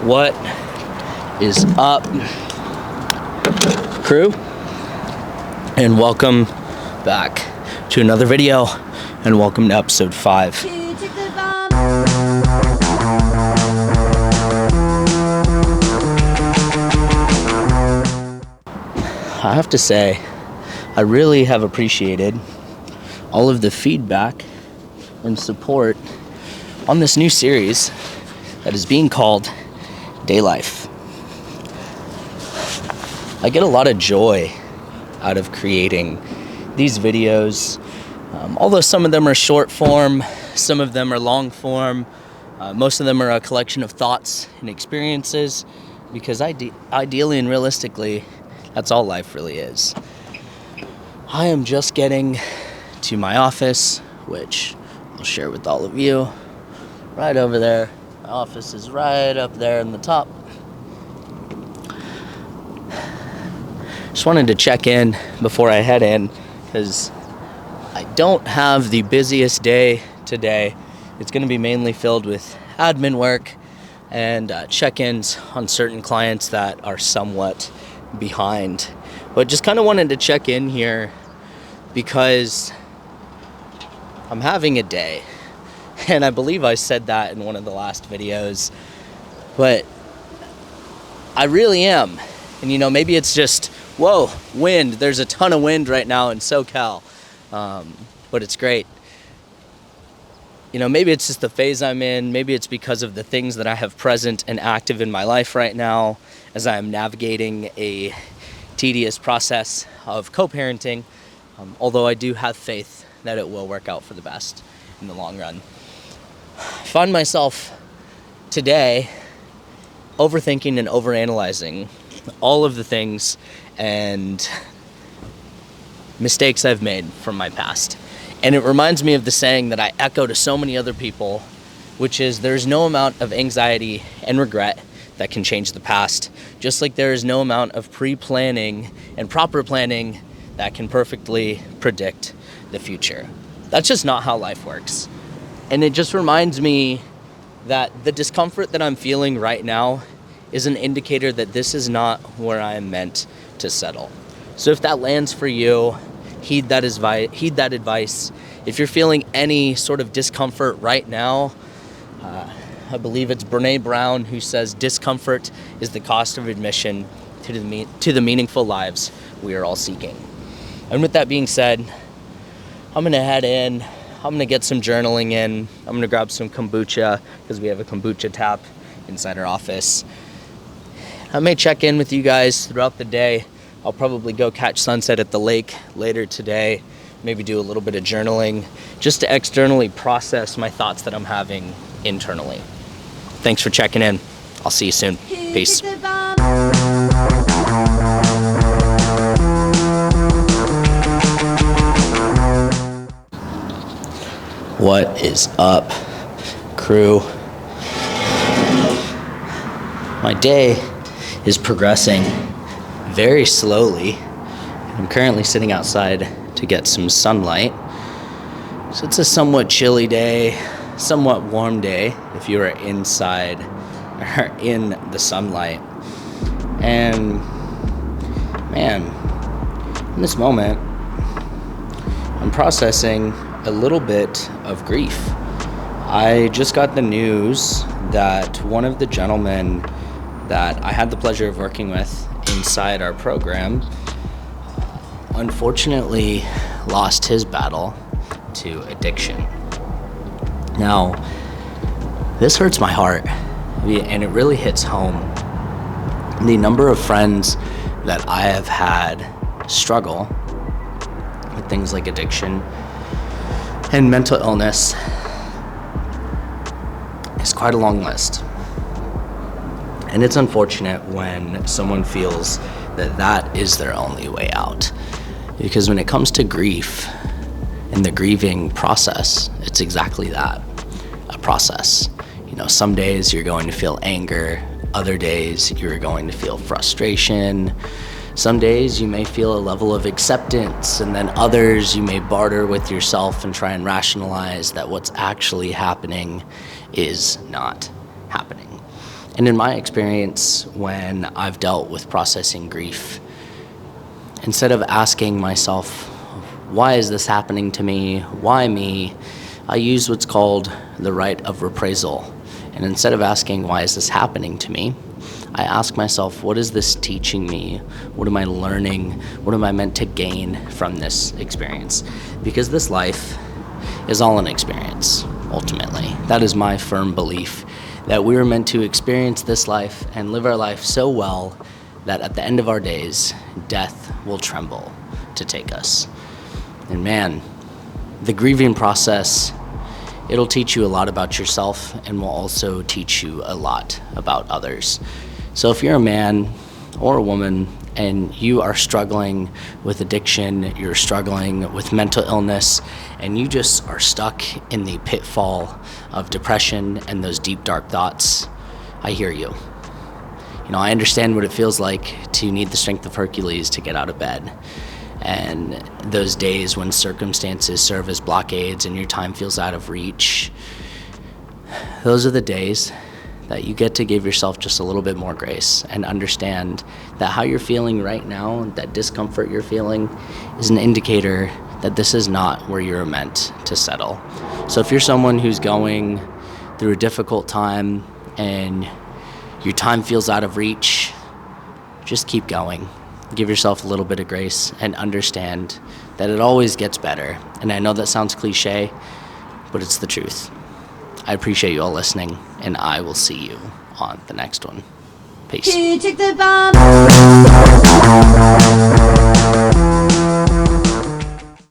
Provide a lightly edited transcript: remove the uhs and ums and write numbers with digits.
What is up, crew? And welcome back to another video, and welcome to episode 5. I have to say, I really have appreciated all of the feedback and support on this new series that is being called Day Life. I get a lot of joy out of creating these videos, although some of them are short form, some of them are long form, most of them are a collection of thoughts and experiences, because ideally and realistically, that's all life really is. I am just getting to my office, which I'll share with all of you, right over there. My office is right up there in the top. Just wanted to check in before I head in, because I don't have the busiest day today. It's going to be mainly filled with admin work and check-ins on certain clients that are somewhat behind. But just kind of wanted to check in here because I'm having a day. And I believe I said that in one of the last videos. But I really am. And maybe it's just, whoa, wind. There's a ton of wind right now in SoCal. But it's great. Maybe it's just the phase I'm in. Maybe it's because of the things that I have present and active in my life right now as I am navigating a tedious process of co-parenting. Although I do have faith that it will work out for the best in the long run. I find myself today overthinking and overanalyzing all of the things and mistakes I've made from my past. And it reminds me of the saying that I echo to so many other people, which is there's no amount of anxiety and regret that can change the past, just like there is no amount of pre-planning and proper planning that can perfectly predict the future. That's just not how life works. And it just reminds me that the discomfort that I'm feeling right now is an indicator that this is not where I am meant to settle. So if that lands for you, heed that advice. If you're feeling any sort of discomfort right now, I believe it's Brene Brown who says discomfort is the cost of admission to the meaningful lives we are all seeking. And with that being said, I'm going to head in. I'm going to get some journaling in. I'm going to grab some kombucha because we have a kombucha tap inside our office. I may check in with you guys throughout the day. I'll probably go catch sunset at the lake later today. Maybe do a little bit of journaling just to externally process my thoughts that I'm having internally. Thanks for checking in. I'll see you soon. Peace. What is up, crew? My day is progressing very slowly. I'm currently sitting outside to get some sunlight. So it's a somewhat chilly day, somewhat warm day if you are inside or in the sunlight. And man, in this moment, I'm processing a little bit of grief. I just got the news that one of the gentlemen that I had the pleasure of working with inside our program unfortunately lost his battle to addiction. Now, this hurts my heart, and it really hits home. The number of friends that I have had struggle with things like addiction and mental illness is quite a long list. And it's unfortunate when someone feels that that is their only way out. Because when it comes to grief and the grieving process, it's exactly that, a process. Some days you're going to feel anger, other days you're going to feel frustration. Some days you may feel a level of acceptance, and then others you may barter with yourself and try and rationalize that what's actually happening is not happening. And in my experience, when I've dealt with processing grief, instead of asking myself, why is this happening to me? Why me? I use what's called the right of reprisal. And instead of asking, why is this happening to me? I ask myself, what is this teaching me? What am I learning? What am I meant to gain from this experience? Because this life is all an experience, ultimately. That is my firm belief, that we were meant to experience this life and live our life so well that at the end of our days, death will tremble to take us. And man, the grieving process, it'll teach you a lot about yourself and will also teach you a lot about others. So if you're a man or a woman and you are struggling with addiction, you're struggling with mental illness, and you just are stuck in the pitfall of depression and those deep, dark thoughts, I hear you. You know, I understand what it feels like to need the strength of Hercules to get out of bed. And those days when circumstances serve as blockades and your time feels out of reach, those are the days that you get to give yourself just a little bit more grace and understand that how you're feeling right now, that discomfort you're feeling, is an indicator that this is not where you're meant to settle. So if you're someone who's going through a difficult time and your time feels out of reach, just keep going. Give yourself a little bit of grace and understand that it always gets better. And I know that sounds cliche, but it's the truth. I appreciate you all listening, and I will see you on the next one. Peace. Who took the bomb?